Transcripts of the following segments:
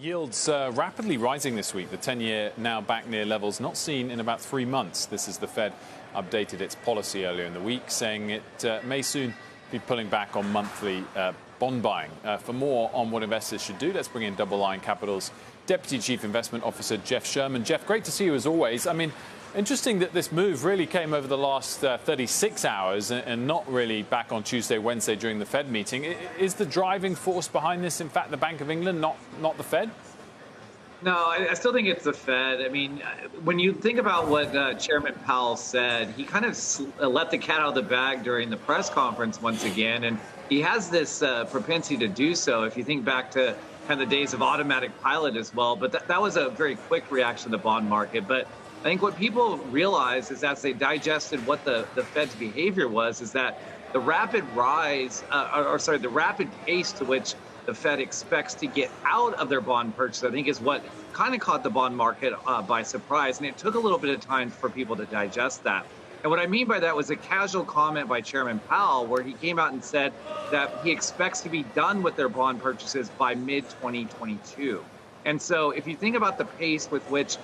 Yields rapidly rising this week. The 10-year now back near levels not seen in about 3 months. This is the Fed updated its policy earlier in the week, saying it may soon be pulling back on monthly bond buying. For more on what investors should do, let's bring in DoubleLine Capital's Deputy Chief Investment Officer, Jeff Sherman. Jeff, great to see you as always. I mean, interesting that this move really came over the last 36 hours and not really back on Tuesday, Wednesday during the Fed meeting. Is the driving force behind this, in fact, the Bank of England, not the Fed? No, I still think it's the Fed. I mean, when you think about what Chairman Powell said, he kind of let the cat out of the bag during the press conference once again. And he has this propensity to do so. If you think back to kind of the days of automatic pilot as well. But that was a very quick reaction to the bond market. But I think what people realize is as they digested what the Fed's behavior was, is that the rapid rise, the rapid pace to which the Fed expects to get out of their bond purchase, I think is what kind of caught the bond market by surprise. And it took a little bit of time for people to digest that. And what I mean by that was a casual comment by Chairman Powell, where he came out and said that he expects to be done with their bond purchases by mid-2022. And so if you think about the pace with which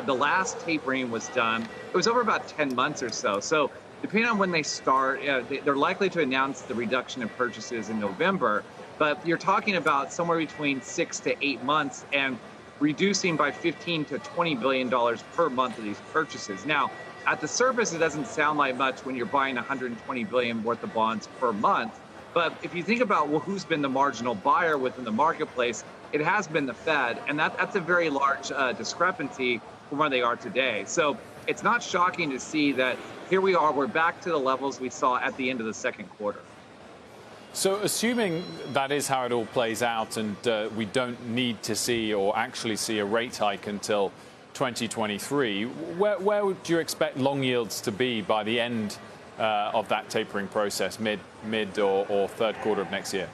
the last tapering was done, it was over about 10 months or so. So depending on when they start, they're likely to announce the reduction in purchases in November. But you're talking about somewhere between 6 to 8 months and reducing by $15 to $20 billion per month of these purchases. Now, at the surface, it doesn't sound like much when you're buying $120 billion worth of bonds per month. But if you think about, well, who's been the marginal buyer within the marketplace, it has been the Fed. And that's a very large discrepancy from where they are today. So it's not shocking to see that here we are, we're back to the levels we saw at the end of the second quarter. So assuming that is how it all plays out and we don't need to see or actually see a rate hike until 2023, where would you expect long yields to be by the end of that tapering process, mid or third quarter of next year?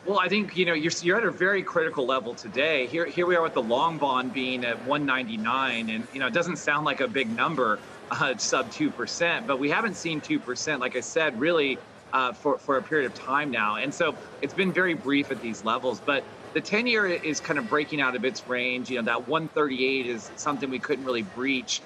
Well, I think, you're at a very critical level today. Here we are with the long bond being at 199, and, it doesn't sound like a big number, sub 2%, but we haven't seen 2%, like I said, really for a period of time now. And so it's been very brief at these levels, but the 10-year is kind of breaking out of its range. That 138 is something we couldn't really breach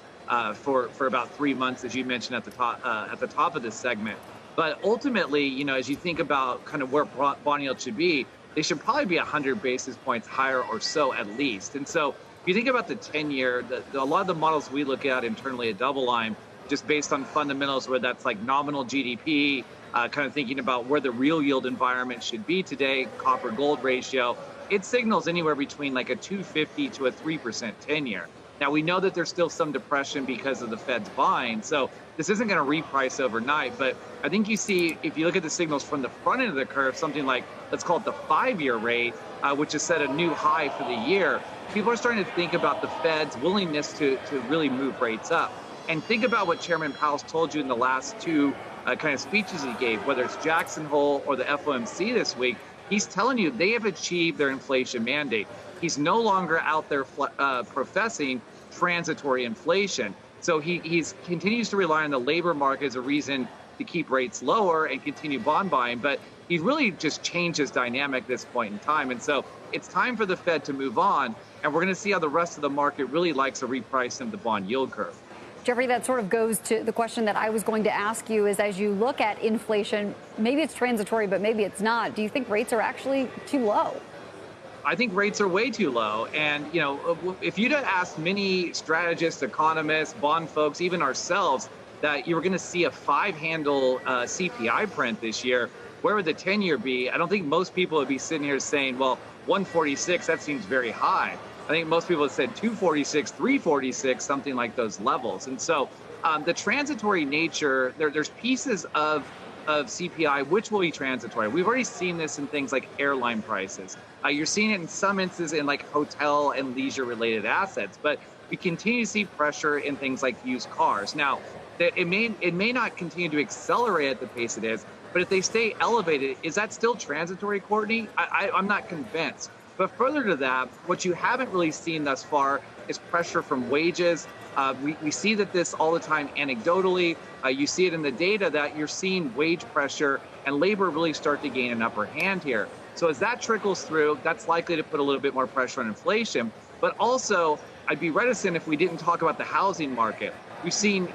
for about 3 months, as you mentioned at the top of this segment. But ultimately, as you think about kind of where bond yield should be, they should probably be 100 basis points higher or so at least. And so if you think about the 10-year, a lot of the models we look at internally at DoubleLine, just based on fundamentals, where that's like nominal GDP, kind of thinking about where the real yield environment should be today, copper gold ratio, it signals anywhere between like a 250 to a 3% 10-year. Now, we know that there's still some depression because of the Fed's buying, so this isn't going to reprice overnight. But I think you see, if you look at the signals from the front end of the curve, something like, let's call it the 5-year rate, which has set a new high for the year, people are starting to think about the Fed's willingness to really move rates up. And think about what Chairman Powell's told you in the last two kind of speeches he gave, whether it's Jackson Hole or the FOMC this week. He's telling you they have achieved their inflation mandate. He's no longer out there professing transitory inflation. So he continues to rely on the labor market as a reason to keep rates lower and continue bond buying. But he really just changed his dynamic at this point in time. And so it's time for the Fed to move on. And we're going to see how the rest of the market really likes a reprice of the bond yield curve. Jeffrey, that sort of goes to the question that I was going to ask you is, as you look at inflation, maybe it's transitory, but maybe it's not. Do you think rates are actually too low? I think rates are way too low. And, if you'd have asked many strategists, economists, bond folks, even ourselves, that you were going to see a 5-handle CPI print this year, where would the 10-year be? I don't think most people would be sitting here saying, well, 146, that seems very high. I think most people have said 246, 346, something like those levels. And so the transitory nature, there's pieces of CPI which will be transitory. We've already seen this in things like airline prices. You're seeing it in some instances in like hotel and leisure related assets, but we continue to see pressure in things like used cars. Now, it may not continue to accelerate at the pace it is, but if they stay elevated, is that still transitory, Courtney? I'm not convinced. But further to that, what you haven't really seen thus far is pressure from wages. We see that this all the time anecdotally. You see it in the data that you're seeing wage pressure and labor really start to gain an upper hand here. So as that trickles through, that's likely to put a little bit more pressure on inflation. But also, I'd be reticent if we didn't talk about the housing market. We've seen,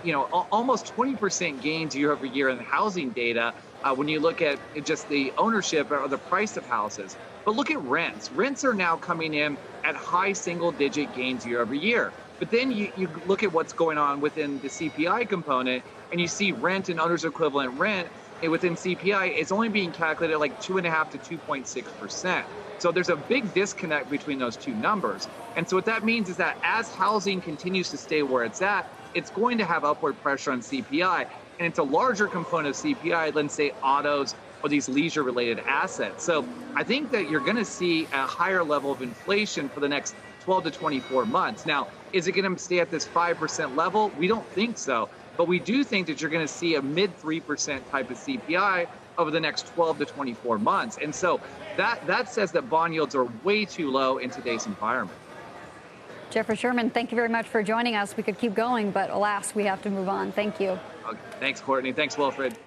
almost 20% gains year over year in the housing data when you look at just the ownership or the price of houses. But look at rents. Rents are now coming in at high single-digit gains year over year. But then you look at what's going on within the CPI component, and you see rent and owner's equivalent rent within CPI, it's only being calculated like 2.5 to 2.6%. So there's a big disconnect between those two numbers. And so what that means is that as housing continues to stay where it's at, it's going to have upward pressure on CPI. And it's a larger component of CPI than, say, autos or these leisure-related assets. So I think that you're going to see a higher level of inflation for the next 12 to 24 months. Now, is it going to stay at this 5% level? We don't think so. But we do think that you're going to see a mid 3% type of CPI over the next 12 to 24 months. And so that says that bond yields are way too low in today's environment. Jeffrey Sherman, thank you very much for joining us. We could keep going, but alas, we have to move on. Thank you. Okay. Thanks, Courtney. Thanks, Wilfred.